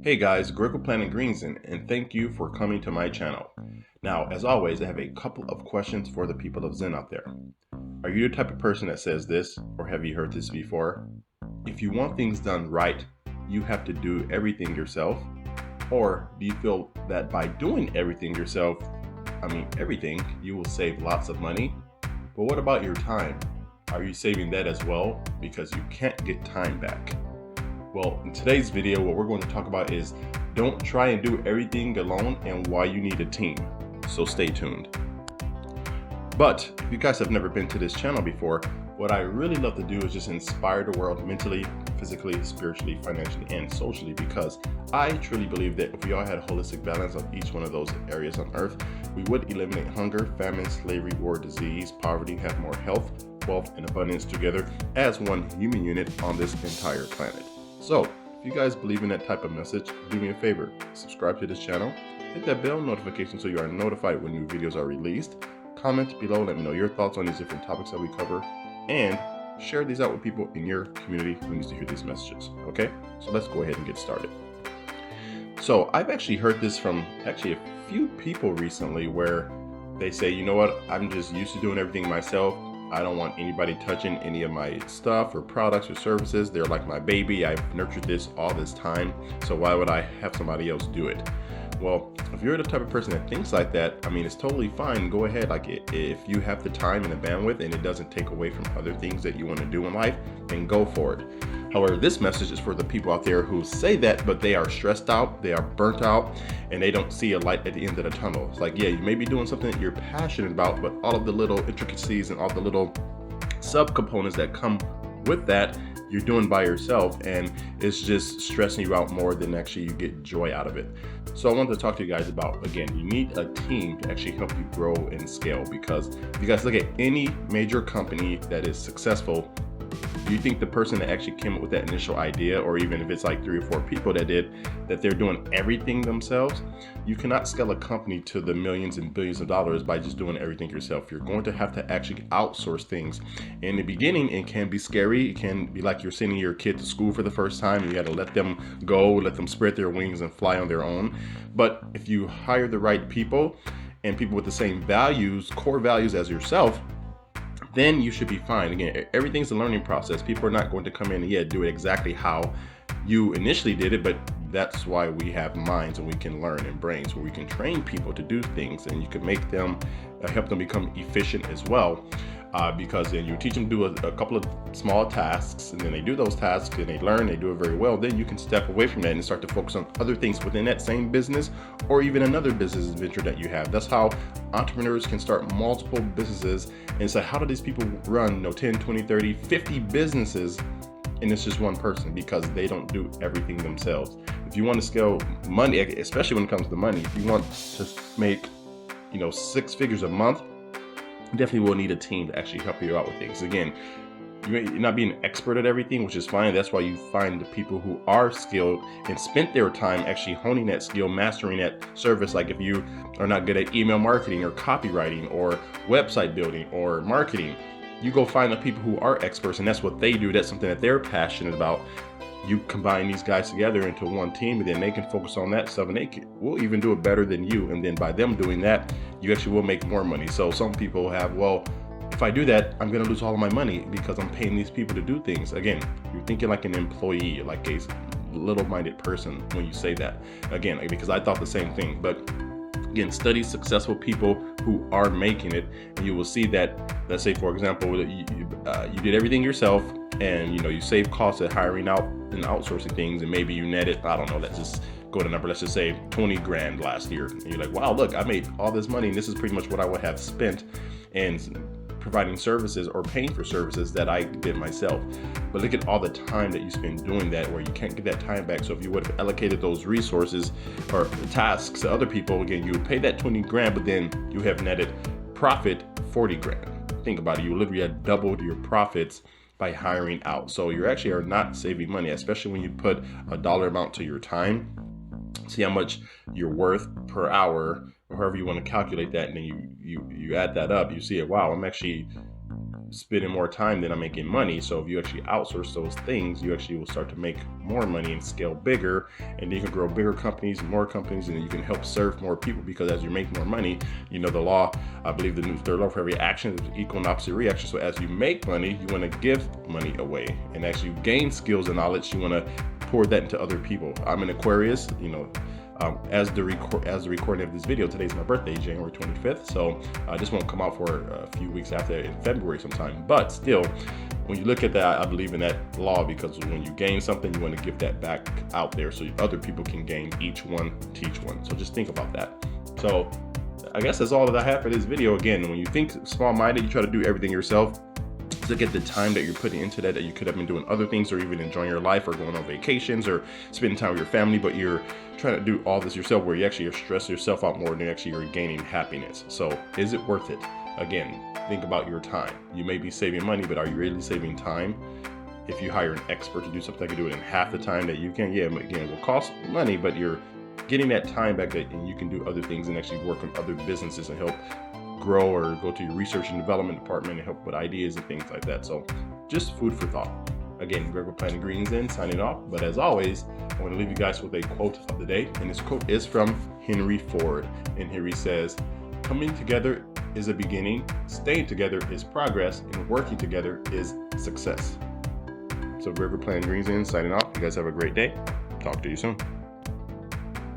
Hey guys, Greg with planetgreenzen, and thank you for coming to my channel. Now, as always, I have a couple of questions for the people of Zen out there. Are you the type of person that says this, or have you heard this before? If you want things done right, you have to do everything yourself? Or do you feel that by doing everything yourself, everything, you will save lots of money? But what about your time? Are you saving that as well? Because you can't get time back. Well, in today's video, what we're going to talk about is don't try and do everything alone and why you need a team. So stay tuned. But if you guys have never been to this channel before, what I really love to do is just inspire the world mentally, physically, spiritually, financially, and socially, because I truly believe that if we all had a holistic balance on each one of those areas on earth, we would eliminate hunger, famine, slavery, war, disease, poverty, have more health, wealth, and abundance together as one human unit on this entire planet. So, if you guys believe in that type of message, do me a favor, subscribe to this channel, hit that bell notification so you are notified when new videos are released, comment below, let me know your thoughts on these different topics that we cover, and share these out with people in your community who needs to hear these messages, okay? So let's go ahead and get started. So I've actually heard this from a few people recently where they say, you know what, I'm just used to doing everything myself. I don't want anybody touching any of my stuff or products or services. They're like my baby. I've nurtured this all this time. So why would I have somebody else do it? Well, if you're the type of person that thinks like that, it's totally fine. Go ahead. If you have the time and the bandwidth and it doesn't take away from other things that you want to do in life, then go for it. However, this message is for the people out there who say that, but they are stressed out, they are burnt out, and they don't see a light at the end of the tunnel. It's like, yeah, you may be doing something that you're passionate about, but all of the little intricacies and all the little subcomponents that come with that, you're doing by yourself, and it's just stressing you out more than actually you get joy out of it. So I wanted to talk to you guys about, again, you need a team to actually help you grow and scale, because if you guys look at any major company that is successful, do you think the person that actually came up with that initial idea, or even if it's like 3 or 4 people that did, that they're doing everything themselves? You cannot scale a company to the millions and billions of dollars by just doing everything yourself. You're going to have to actually outsource things. In the beginning, it can be scary. It can be like you're sending your kid to school for the first time and you got to let them go, let them spread their wings and fly on their own. But if you hire the right people and people with the same values, core values as yourself, then you should be fine. Again, everything's a learning process. People are not going to come in and do it exactly how you initially did it, but that's why we have minds and we can learn, and brains where we can train people to do things, and you can make them, help them become efficient as well. Because then you teach them to do a couple of small tasks, and then they do those tasks and they learn, they do it very well. Then you can step away from that and start to focus on other things within that same business, or even another business venture that you have. That's how entrepreneurs can start multiple businesses and say, how do these people run 10, 20, 30, 50 businesses? And it's just one person, because they don't do everything themselves. If you want to scale money, especially when it comes to money, if you want to make 6 figures a month, you definitely will need a team to actually help you out with things. Again, you're not being an expert at everything, which is fine. That's why you find the people who are skilled and spent their time actually honing that skill, mastering that service. Like if you are not good at email marketing or copywriting or website building or marketing, you go find the people who are experts, and that's what they do. That's something that they're passionate about. You combine these guys together into one team, and then they can focus on that stuff, and they will even do it better than you. And then by them doing that, you actually will make more money. So some people have, well, if I do that, I'm going to lose all of my money because I'm paying these people to do things. Again, you're thinking like an employee, like a little-minded person when you say that. Again, because I thought the same thing. But again, study successful people who are making it, and you will see that, let's say, for example, you did everything yourself, and you save costs at hiring out and outsourcing things, and maybe you netted, I don't know, let's just go to a number, let's just say 20 grand last year. And you're like, wow, look, I made all this money, and this is pretty much what I would have spent in providing services or paying for services that I did myself. But look at all the time that you spend doing that, where you can't get that time back. So if you would have allocated those resources or tasks to other people, again, you would pay that 20 grand, but then you have netted profit 40 grand. Think about it. You literally have doubled your profits by hiring out. So you actually are not saving money, especially when you put a dollar amount to your time. See how much you're worth per hour, or however you want to calculate that, and then you add that up. You see it, wow, I'm actually spending more time than I'm making money. So if you actually outsource those things, you actually will start to make more money and scale bigger, and you can grow bigger companies, more companies, and you can help serve more people, because as you make more money, you know, the law, I believe the new third law for every action is equal and opposite reaction. So as you make money, you want to give money away, and as you gain skills and knowledge, you want to pour that into other people. I'm an Aquarius, you know, as the recording of this video, today's my birthday, January 25th. So this won't come out for a few weeks after, in February sometime. But still, when you look at that, I believe in that law, because when you gain something, you want to give that back out there so other people can gain. Each one, teach one. So just think about that. So I guess that's all that I have for this video. Again, when you think small-minded, you try to do everything yourself. Look at the time that you're putting into that you could have been doing other things, or even enjoying your life, or going on vacations, or spending time with your family, but you're trying to do all this yourself, where you actually are stressing yourself out more than actually you're gaining happiness. So is it worth it? Again, think about your time. You may be saving money, but are you really saving time? If you hire an expert to do something that can do it in half the time that you can, yeah, again, it will cost money, but you're getting that time back, and you can do other things and actually work on other businesses and help grow, or go to your research and development department and help with ideas and things like that. So just food for thought. Again, Greg with Planet Green Zen signing off. But as always, I want to leave you guys with a quote of the day. And this quote is from Henry Ford. And here he says, "Coming together is a beginning, staying together is progress, and working together is success." So Greg with Planet Green Zen signing off. You guys have a great day. Talk to you soon.